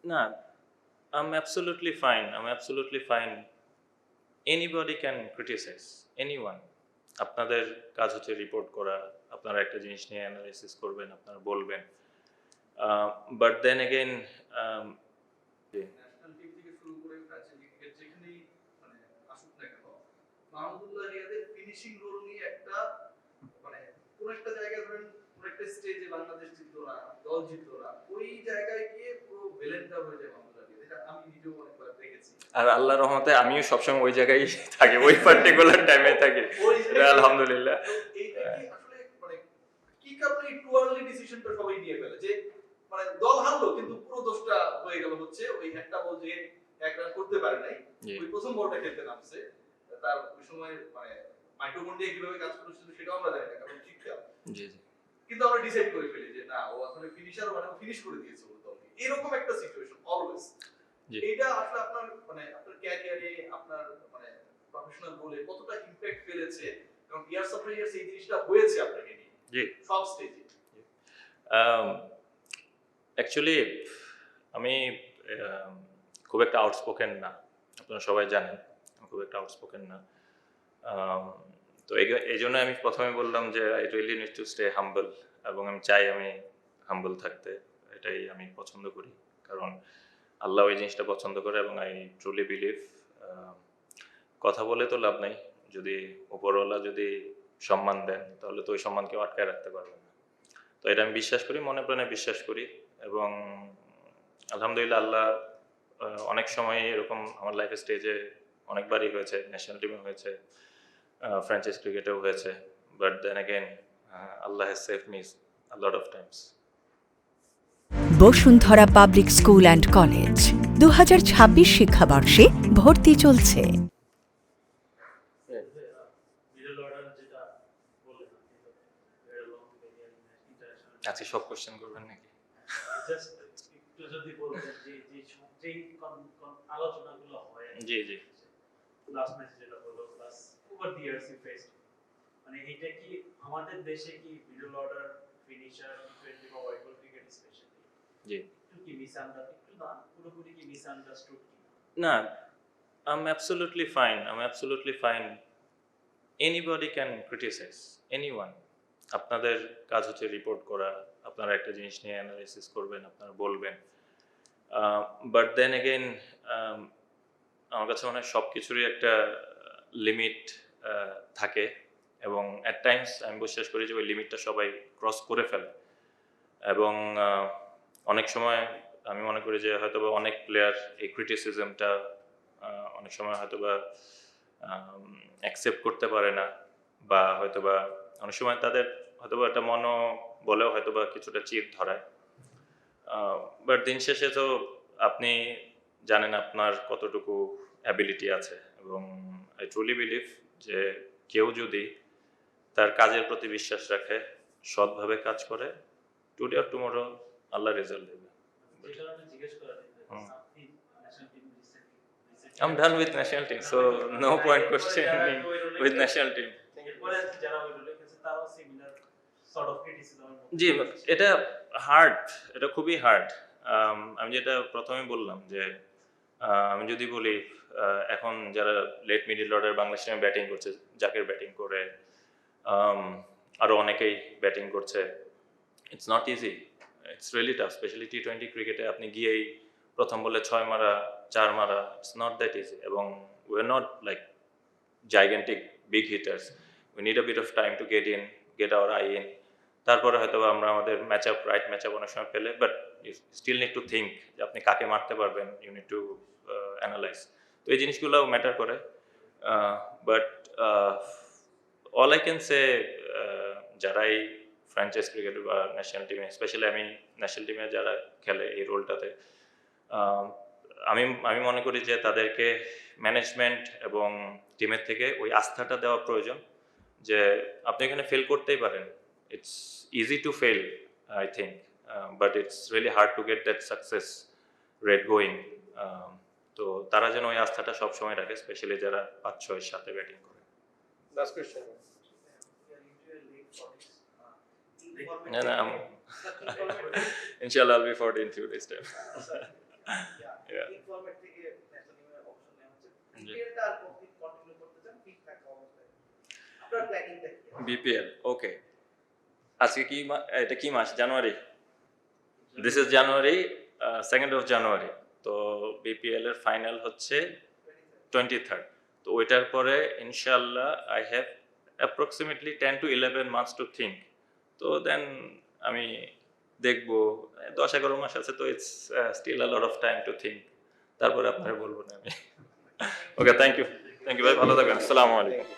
না, I'm absolutely fine. Anybody can criticize anyone. আপনাদের কাজ হচ্ছে রিপোর্ট করা, আপনারা একটা জিনিস নিয়ে অ্যানালাইসিস করবেন, আপনারা বলবেন, but then again national team থেকে শুরু করে ফ্র্যাঞ্চাইজি ক্রিকেট যেখানেই মানে আসুক না কেন, মাহমুদুল্লাহ রিয়াদের ফিনিশিং রোল নিয়ে একটা মানে কোন একটা জায়গায় ধরেন কোন একটা স্টেজে বাংলাদেশ জিতলো না, দল জিতলো না, ওই জায়গায় গিয়ে পুরো ভিলেনটা হয়ে যায় মাহমুদুল্লাহ রিয়াদ। এটা আমি নিজেও অনেকবার দেখেছি। আর আল্লাহর রহমতে আমিও সবসময় ওই জায়গায় থাকি, ওই পার্টিকুলার টাইমে থাকি, আলহামদুলিল্লাহ। এইটা কি আসলে মানে কি কারণে একটু আর্লি ডিসিশনটা সবাই নিয়ে ফেলে যে মানে দল হারলো কিন্তু পুরো দোষটা হয়ে গেল হচ্ছে ওই একটা বল যে এক রান করতে পারে নাই, ওই প্রথম বলটা খেলতে নামছে, তার ওই সময় মানে মাইটোকন্ড্রিয়া কিভাবে কাজ করছিল সেটাও আমরা জানি না কারণ ঠিক খেয়াল। জি জি। কিন্তু আমরা ডিসাইড করে ফেলি যে না ও আসলে ফিনিশার, মানে ও ফিনিশ করে দিয়েছে ওর দলকে, এরকম একটা সিচুয়েশন অলওয়েজ। এইটা আসলে আপনার মানে আপনার ক্যারিয়ারে আপনার মানে প্রফেশনাল গোলে কতটা ইমপ্যাক্ট ফেলেছে, কারণ ইয়ার্স আফটার ইয়ার্স এই জিনিসটা হয়েছে আপনাকে নিয়ে জি সব স্টেজে। অ্যাকচুয়ালি আমি খুব একটা আউটস্পোকেন না, আপনারা সবাই জানেন আমি খুব একটা আউটস্পোকেন না। তো এই জন্য আমি প্রথমে বললাম যে I really need to stay humble, এবং আমি চাই আমি হাম্বল থাকতে, এটাই আমি পছন্দ করি, কারণ আল্লাহ ওই জিনিসটা পছন্দ করে, এবং আই ট্রুলি বিলিভ কথা বলে তো লাভ নাই, যদি উপরওয়ালা যদি সম্মান দেন তাহলে তো ওই সম্মান কেউ আটকায় রাখতে পারবে না। তো এটা আমি বিশ্বাস করি, মনে প্রাণে বিশ্বাস করি, এবং আলহামদুলিল্লাহ আল্লাহ অনেক সময় এরকম আমার লাইফে স্টেজে অনেকবারই হয়েছে, ন্যাশনাল টিমে হয়েছে, ফ্র্যাঞ্চাইজ ক্রিকেটেও হয়েছে, but then again Allah has saved me a lot of times. Bashundhara public school and college 2026 শিক্ষাবর্ষে ভর্তি চলছে। আচ্ছা, সব কোশ্চেন করবেন নাকি? জাস্ট একটু যদি বলতেন যে যেই আলোচনাগুলো হয় জি জি। লাস্ট ম্যাচ যেটা হলো plus over the years you faced, মানে এটা কি আমাদের দেশে কি মিডল অর্ডার ফিনিশার টি20 বা white ball cricket specially ji. একটু কি মিসআন্ডারস্ট্যান্ড, একটু না পুরোপুরি কি মিসআন্ডারস্টুড কি? না, I'm absolutely fine. Anybody can criticize anyone. আপনাদের কাজ হচ্ছে রিপোর্ট করা, আপনারা একটা জিনিস নিয়ে অ্যানালাইসিস করবেন, আপনারা বলবেন, বাট দেন এগেইন আমার কাছে মনে হয় সব কিছুরই একটা লিমিট থাকে, এবং অ্যাট টাইমস আমি বিশ্বাস করি যে ওই লিমিটটা সবাই ক্রস করে ফেলে, এবং অনেক সময় আমি মনে করি যে হয়তোবা অনেক প্লেয়ার এই ক্রিটিসিজমটা অনেক সময় হয়তোবা অ্যাকসেপ্ট করতে পারে না, বা হয়তোবা অনেক সময় তাদের হয়তোবা একটা মনো বলেও হয়তোবা কিছুটা চিপ ধরায়, বাট দিন শেষে তো আপনি জানেন আপনার কতটুকু অ্যাবিলিটি আছে, এবং আই ট্রুলি বিলিভ যে কেউ যদি তার কাজের প্রতি বিশ্বাস রাখে, সৎভাবে কাজ করে, today or tomorrow Allah result দেবে। যে কারণে জিজ্ঞেস করা আপনি national team I'm done with national team, so no point questioning with national team. এরপরে যারা ওই রোলে খেলছে তারাও সিমিলার সর্ট অফ ক্রিটিসিজম। জি, এটা হার্ড, এটা খুবই হার্ড। আমি যেটা প্রথমে বললাম যে আমি যদি বলি এখন যারা লেট মিডল অর্ডার বাংলাদেশ টিমে ব্যাটিং করছে, জাকের ব্যাটিং করে, আরও অনেকেই ব্যাটিং করছে, it's not easy, it's really tough, specially টি20 ক্রিকেটে আপনি গিয়েই প্রথম বলে 6 মারা 4 মারা, ইটস নট দ্যাট ইজি, এবং we are not like gigantic big hitters, we need a bit of time to get our eye in, তারপরে হয়তো আমরা আমাদের রাইট ম্যাচ আপ অনেক সময় পেলে, but you still need to think যে আপনি কাকে মারতে পারবেন, ইউ নিড টু অ্যানালাইজ, তো এই জিনিসগুলো ম্যাটার করে, but all I can say যারাই ফ্র্যাঞ্চাইজ ক্রিকেট বা ন্যাশনাল টিমে, স্পেশালি আমি ন্যাশনাল টিমে যারা খেলে এই রোলটাতে, আমি মনে করি যে তাদেরকে ম্যানেজমেন্ট এবং টিমের থেকে ওই আস্থাটা দেওয়া প্রয়োজন, যে আপনি এখানে ফেল করতেই পারেন, it's easy to fail I think, but it's really hard to get that success rate going, তো তারা যেন ওই আস্থাটা সবসময় রাখে, স্পেশালি যারা 5-6-7 ব্যাটিং করে। Last question. No, inshallah I'll be 40 in few days time. BPL okay. আজকে কি এটা কি মাস? জানুয়ারি। This is January, 2nd of January. তো বিপিএল এর ফাইনাল হচ্ছে 23rd। তো ওইটার পরে ইনশাল্লাহ I have approximately 10 to 11 months to think. তো দেন আমি দেখবো 10-11 মাস আছে, তো it's still a lot of time to think. তারপরে আপনার বলবো না আমি। ওকে, থ্যাংক ইউ ভাই, ভালো থাকবেন। আসসালামু আলাইকুম।